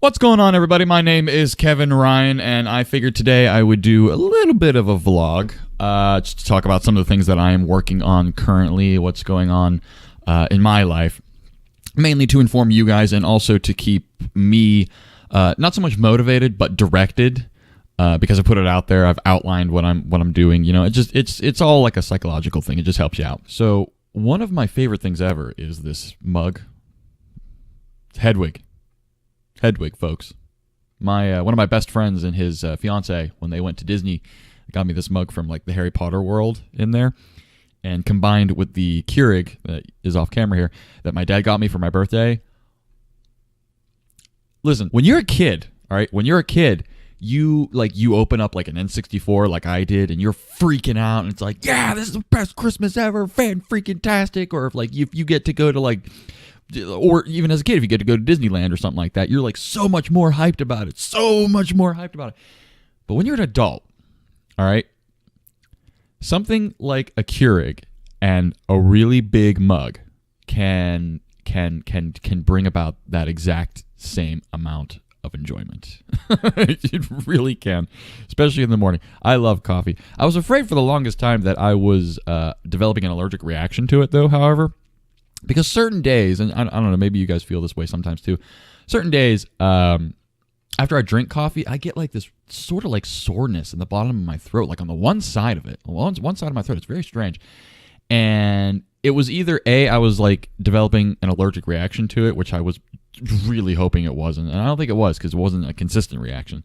What's going on, everybody? My name is Kevin Ryan, and I figured today I would do a little bit of a vlog just to talk about some of the things that I am working on currently, what's going on in my life, mainly to inform you guys and also to keep me not so much motivated but directed, because I put it out there. I've outlined what I'm doing. You know, it's all like a psychological thing. It just helps you out. So one of my favorite things ever is this mug. It's Hedwig, folks. My one of my best friends and his fiance, when they went to Disney, got me this mug from like the Harry Potter world in there, and combined with the Keurig that is off camera here that my dad got me for my birthday. Listen, when you're a kid, all right, when you're a kid, you open up like an N64 like I did, and you're freaking out, and it's like, yeah, this is the best Christmas ever, fan-freaking-tastic. Or if like if you get to go to like, or even as a kid, if you get to go to Disneyland or something like that, you're like so much more hyped about it. But when you're an adult, all right, something like a Keurig and a really big mug can bring about that exact same amount of enjoyment. It really can, especially in the morning. I love coffee. I was afraid for the longest time that I was developing an allergic reaction to it, though, however, because certain days, and I don't know, maybe you guys feel this way sometimes too, certain days, after I drink coffee, I get like this sort of like soreness in the bottom of my throat, like on the one side of it, one side of my throat. It's very strange. And it was either A, I was like developing an allergic reaction to it, which I was really hoping it wasn't, and I don't think it was because it wasn't a consistent reaction,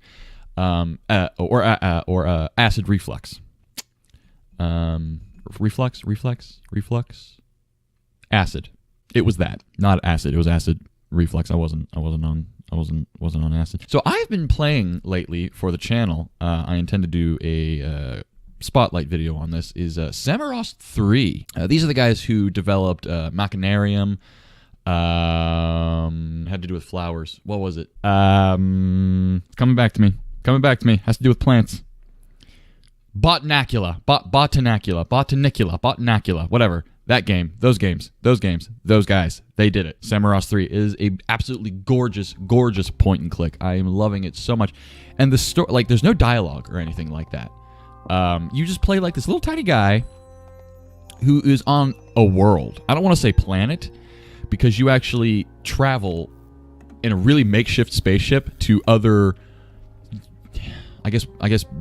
or acid reflux. Reflux. Acid. It was that, not acid. It was acid reflux. I wasn't on acid. So I've been playing lately for the channel. I intend to do a spotlight video on this. Is Samorost 3. These are the guys who developed Machinarium. Had to do with flowers. What was it? Coming back to me. Has to do with plants. Botanicula. Whatever. That game. Those guys. They did it. Samorost 3 is a absolutely gorgeous point and click. I am loving it so much. And the story, like, there's no dialogue or anything like that. You just play like this little tiny guy who is on a world. I don't want to say planet, because you actually travel in a really makeshift spaceship to other, I guess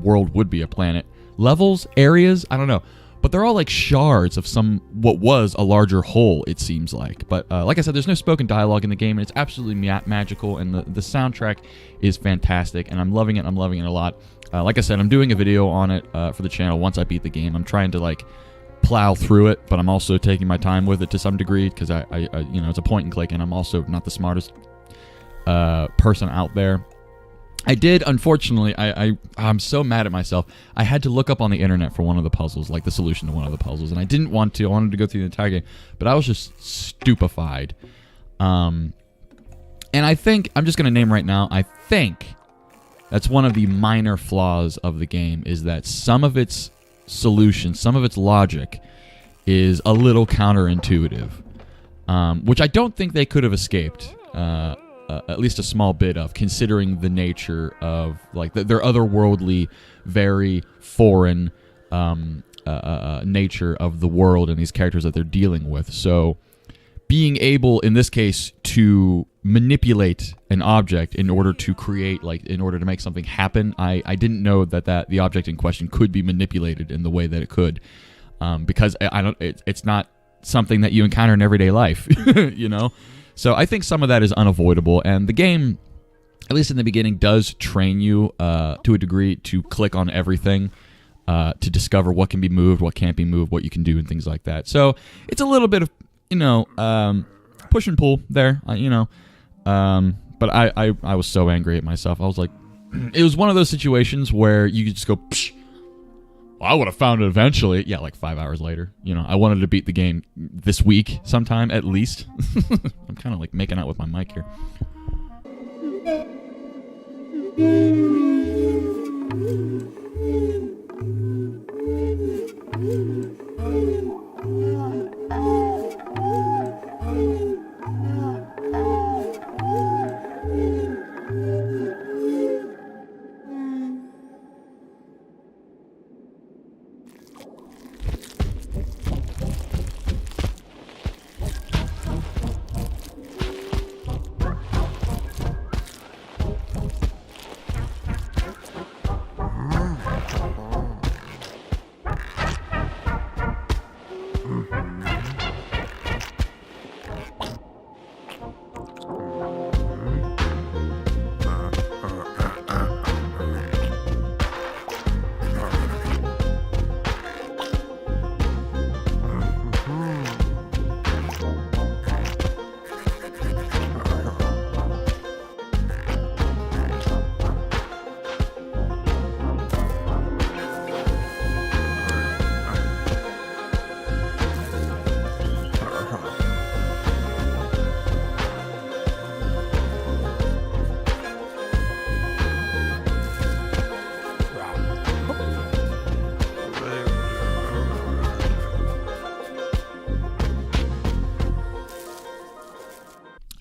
world would be a planet. Levels, areas, I don't know. But they're all like shards of what was a larger whole, it seems like. But like I said, there's no spoken dialogue in the game, and it's absolutely magical, and the soundtrack is fantastic, and I'm loving it a lot. Like I said, I'm doing a video on it for the channel once I beat the game. I'm trying to like plow through it, but I'm also taking my time with it to some degree, because I you know, it's a point and click, and I'm also not the smartest person out there. I did, unfortunately, I'm so mad at myself. I had to look up on the internet for one of the puzzles, like the solution to one of the puzzles, and I didn't want to. I wanted to go through the entire game, but I was just stupefied. And I think, I'm just going to name right now, I think that's one of the minor flaws of the game, is that some of its solution, some of its logic is a little counterintuitive, which I don't think they could have escaped. At least a small bit of, considering the nature of like their otherworldly, very foreign nature of the world and these characters that they're dealing with. So being able, in this case, to manipulate an object in order to create, like, in order to make something happen, I didn't know that the object in question could be manipulated in the way that it could, because it's not something that you encounter in everyday life, you know. So I think some of that is unavoidable, and the game, at least in the beginning, does train you to a degree to click on everything to discover what can be moved, what can't be moved, what you can do, and things like that. So it's a little bit of, you know, push and pull there, you know. But I was so angry at myself. I was like, it was one of those situations where you could just go, psh, well, I would have found it eventually. Yeah, like 5 hours later. You know, I wanted to beat the game this week sometime, at least. I'm kind of like making out with my mic here.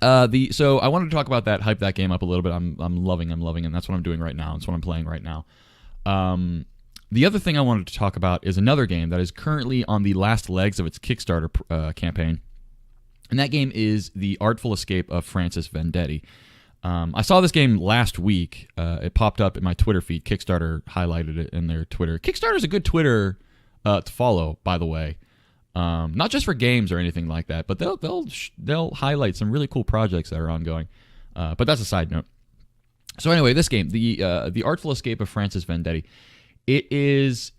So I wanted to talk about that, hype that game up a little bit. I'm loving, and that's what I'm doing right now. That's what I'm playing right now. The other thing I wanted to talk about is another game that is currently on the last legs of its Kickstarter campaign, and that game is The Artful Escape of Francis Vendetti. I saw this game last week. It popped up in my Twitter feed. Kickstarter highlighted it in their Twitter. Kickstarter's a good Twitter to follow, by the way. Not just for games or anything like that, but they'll highlight some really cool projects that are ongoing. But that's a side note. So anyway, this game, the Artful Escape of Francis Vendetti, it's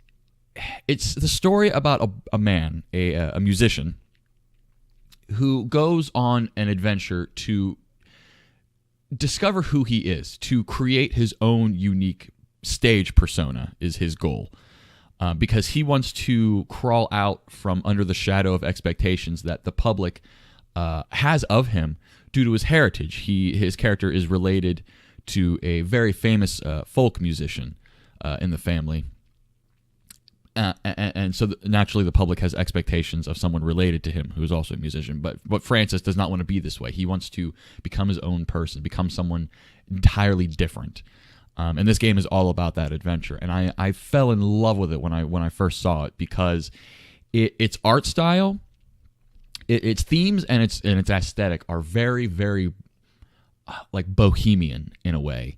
the story about a man, a musician, who goes on an adventure to discover who he is, to create his own unique stage persona is his goal. Because he wants to crawl out from under the shadow of expectations that the public has of him due to his heritage. His character is related to a very famous folk musician in the family. And so naturally the public has expectations of someone related to him who is also a musician. But Francis does not want to be this way. He wants to become his own person, become someone entirely different. And this game is all about that adventure. And I fell in love with it when I first saw it because its art style, its themes, and its aesthetic are very, very like bohemian in a way.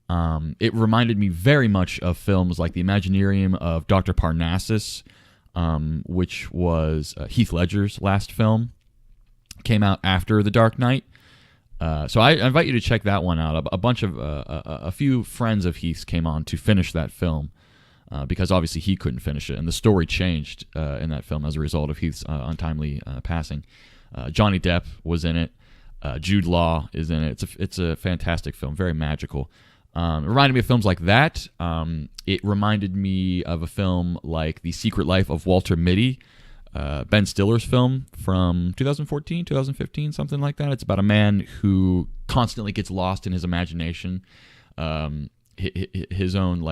It reminded me very much of films like The Imaginarium of Dr. Parnassus, which was Heath Ledger's last film. Came out after The Dark Knight. So I invite you to check that one out. A few friends of Heath's came on to finish that film because obviously he couldn't finish it, and the story changed in that film as a result of Heath's untimely passing. Johnny Depp was in it. Jude Law is in it. It's a fantastic film, very magical. It reminded me of films like that. It reminded me of a film like The Secret Life of Walter Mitty, Ben Stiller's film from 2014, 2015, something like that. It's about a man who constantly gets lost in his imagination. His own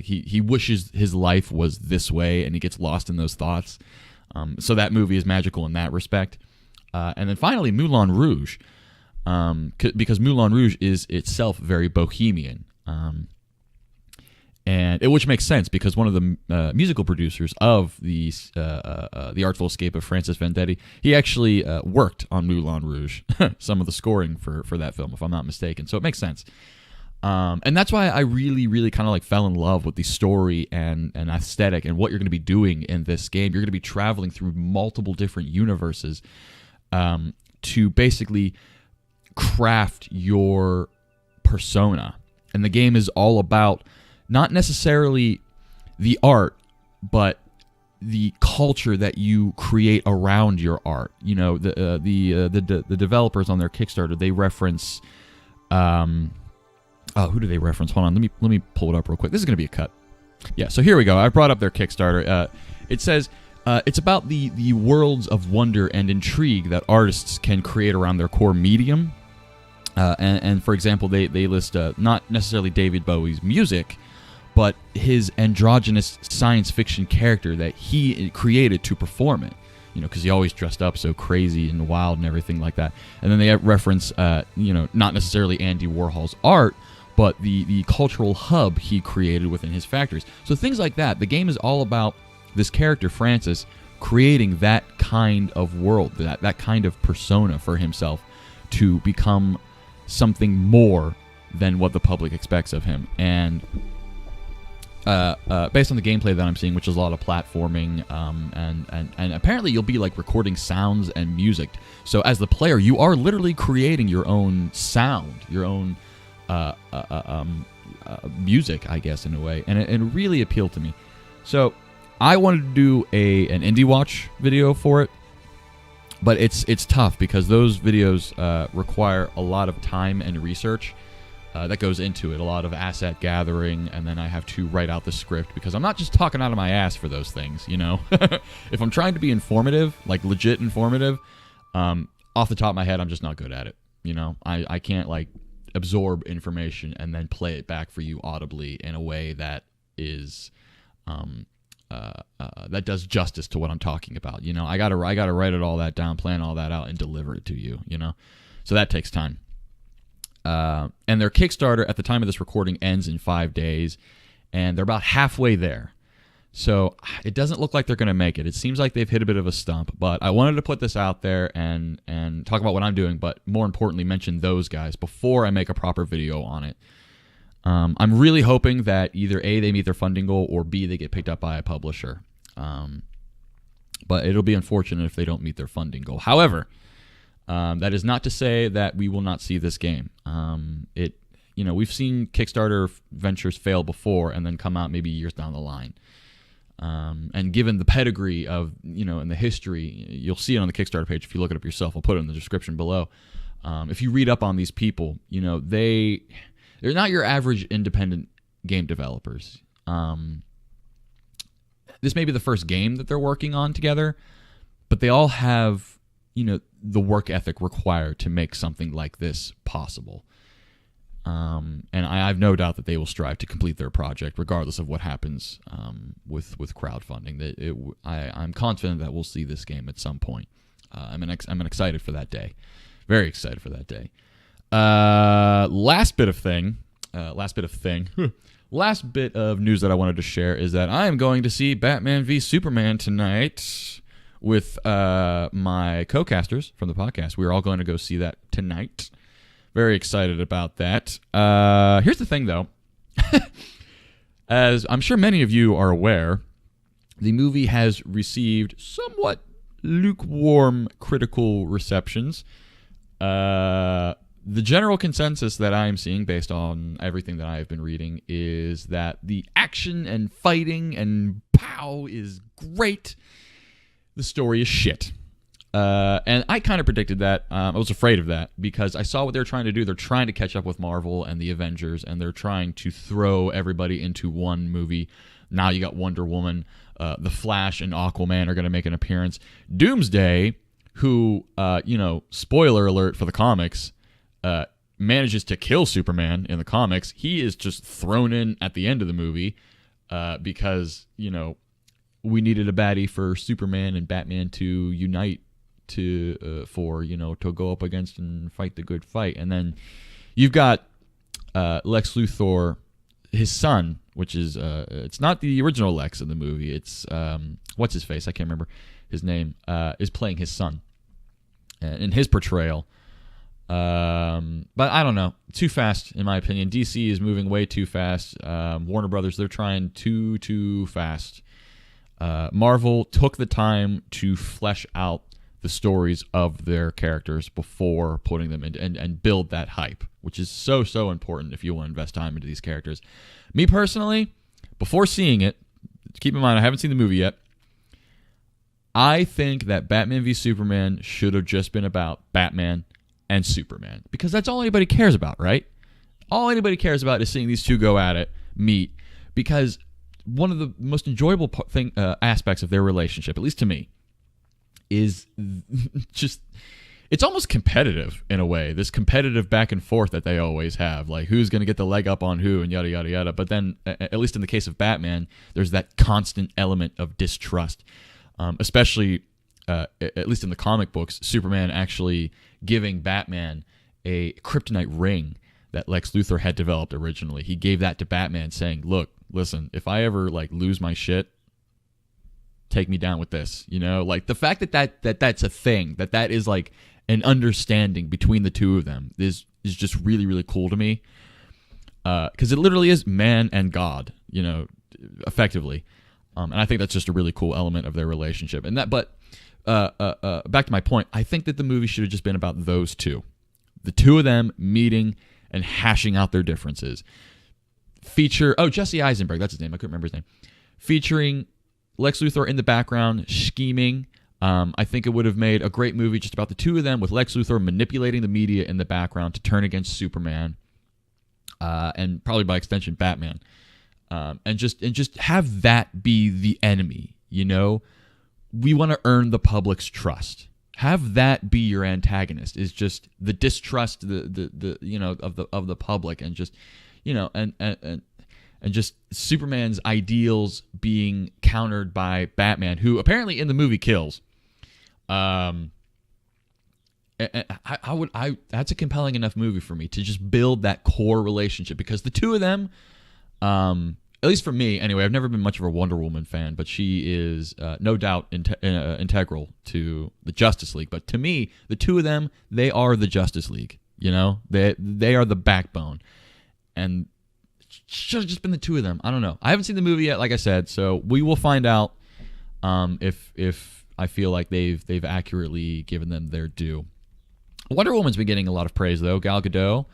he wishes his life was this way, and he gets lost in those thoughts. So that movie is magical in that respect. And then finally, Moulin Rouge, because Moulin Rouge is itself very bohemian. Which makes sense because one of the musical producers of the Artful Escape of Francis Vendetti, he actually worked on Moulin Rouge, some of the scoring for that film, if I'm not mistaken. So it makes sense. And that's why I really, really kind of like fell in love with the story and aesthetic and what you're going to be doing in this game. You're going to be traveling through multiple different universes to basically craft your persona. And the game is all about not necessarily the art, but the culture that you create around your art. You know, the developers on their Kickstarter, they reference. Who do they reference? Hold on, let me pull it up real quick. This is going to be a cut. Yeah, so here we go. I brought up their Kickstarter. It says it's about the worlds of wonder and intrigue that artists can create around their core medium. And for example, they list not necessarily David Bowie's music, but his androgynous science fiction character that he created to perform it. You know, because he always dressed up so crazy and wild and everything like that. And then they reference, not necessarily Andy Warhol's art, but the cultural hub he created within his factories. So things like that. The game is all about this character, Francis, creating that kind of world, that kind of persona for himself to become something more than what the public expects of him. And based on the gameplay that I'm seeing, which is a lot of platforming, and apparently you'll be like recording sounds and music. So as the player, you are literally creating your own sound, your own music, I guess, in a way, and it really appealed to me. So I wanted to do an indie watch video for it, but it's tough because those videos require a lot of time and research. That goes into it, a lot of asset gathering, and then I have to write out the script because I'm not just talking out of my ass for those things, you know? If I'm trying to be informative, like legit informative, off the top of my head, I'm just not good at it, you know? I can't, like, absorb information and then play it back for you audibly in a way that is, that does justice to what I'm talking about, you know? I gotta write it all that down, plan all that out, and deliver it to you, you know? So that takes time. And their Kickstarter at the time of this recording ends in 5 days, and they're about halfway there. So it doesn't look like they're going to make it. It seems like they've hit a bit of a stump, but I wanted to put this out there and talk about what I'm doing, but more importantly, mention those guys before I make a proper video on it. I'm really hoping that either A, they meet their funding goal, or B, they get picked up by a publisher. But it'll be unfortunate if they don't meet their funding goal. However, that is not to say that we will not see this game. We've seen Kickstarter ventures fail before and then come out maybe years down the line. And given the pedigree of, and the history, you'll see it on the Kickstarter page if you look it up yourself. I'll put it in the description below. If you read up on these people, they're not your average independent game developers. This may be the first game that they're working on together, but they all have, the work ethic required to make something like this possible. And I have no doubt that they will strive to complete their project, regardless of what happens with crowdfunding. I'm confident that we'll see this game at some point. I'm excited for that day, very excited for that day. Last bit of news that I wanted to share is that I am going to see Batman v Superman tonight with my co-casters from the podcast. We're all going to go see that tonight. Very excited about that. Here's the thing, though. As I'm sure many of you are aware, the movie has received somewhat lukewarm critical receptions. The general consensus that I'm seeing, based on everything that I've been reading, is that the action and fighting and pow is great. The story is shit. And I kind of predicted that. I was afraid of that because I saw what they're trying to do. They're trying to catch up with Marvel and the Avengers, and they're trying to throw everybody into one movie. Now you got Wonder Woman, The Flash, and Aquaman are going to make an appearance. Doomsday, who, spoiler alert for the comics, manages to kill Superman in the comics. He is just thrown in at the end of the movie because, we needed a baddie for Superman and Batman to unite to go up against and fight the good fight. And then you've got Lex Luthor, his son, which is it's not the original Lex in the movie. It's what's his face? I can't remember his name. Is playing his son in his portrayal. But I don't know. Too fast, in my opinion. DC is moving way too fast. Warner Brothers, they're trying too fast. Marvel took the time to flesh out the stories of their characters before putting them in and build that hype, which is so important if you want to invest time into these characters. Me personally, before seeing it, keep in mind I haven't seen the movie yet, I think that Batman v Superman should have just been about Batman and Superman, because that's all anybody cares about, right? All anybody cares about is seeing these two go at it, meet, because one of the most enjoyable aspects of their relationship, at least to me, is just, it's almost competitive in a way, this competitive back and forth that they always have, like who's going to get the leg up on who and yada, yada, yada. But then, at least in the case of Batman, there's that constant element of distrust, especially, at least in the comic books, Superman actually giving Batman a kryptonite ring that Lex Luthor had developed originally. He gave that to Batman saying, look, listen, if I ever lose my shit, take me down with this. Like the fact that's a thing, that is like an understanding between the two of them is just really, really cool to me. Because it literally is man and God, effectively. And I think that's just a really cool element of their relationship. And but back to my point, I think that the movie should have just been about those two. The two of them meeting and hashing out their differences. Jesse Eisenberg, that's his name. I couldn't remember his name. Featuring Lex Luthor in the background, scheming. I think it would have made a great movie just about the two of them, with Lex Luthor manipulating the media in the background to turn against Superman, and probably by extension Batman, and just have that be the enemy. We want to earn the public's trust. Have that be your antagonist. Is just the distrust, of the public, and just. And just Superman's ideals being countered by Batman, who apparently in the movie kills. And That's a compelling enough movie for me to just build that core relationship, because the two of them, at least for me anyway, I've never been much of a Wonder Woman fan, but she is no doubt integral to the Justice League. But to me, the two of them, they are the Justice League. You know, they are the backbone, and it should have just been the two of them. I don't know. I haven't seen the movie yet, like I said, so we will find out if I feel like they've accurately given them their due. Wonder Woman's been getting a lot of praise though. Gal Gadot.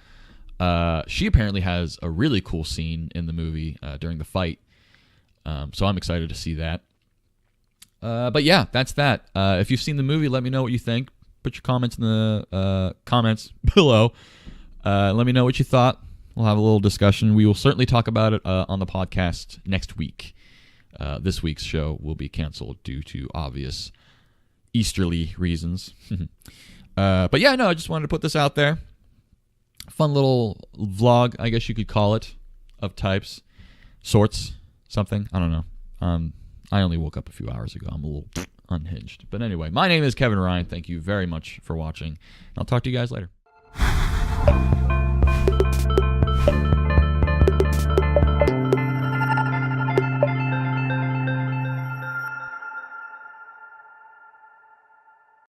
She apparently has a really cool scene in the movie during the fight, so I'm excited to see that. But yeah, that's that. If you've seen the movie, let me know what you think. Put your comments in the comments below. Let me know what you thought. We'll have a little discussion. We will certainly talk about it on the podcast next week. This week's show will be canceled due to obvious Easterly reasons. But yeah, no, I just wanted to put this out there. Fun little vlog, I guess you could call it, of types, sorts, something. I don't know. I only woke up a few hours ago. I'm a little unhinged. But anyway, my name is Kevin Ryan. Thank you very much for watching. I'll talk to you guys later.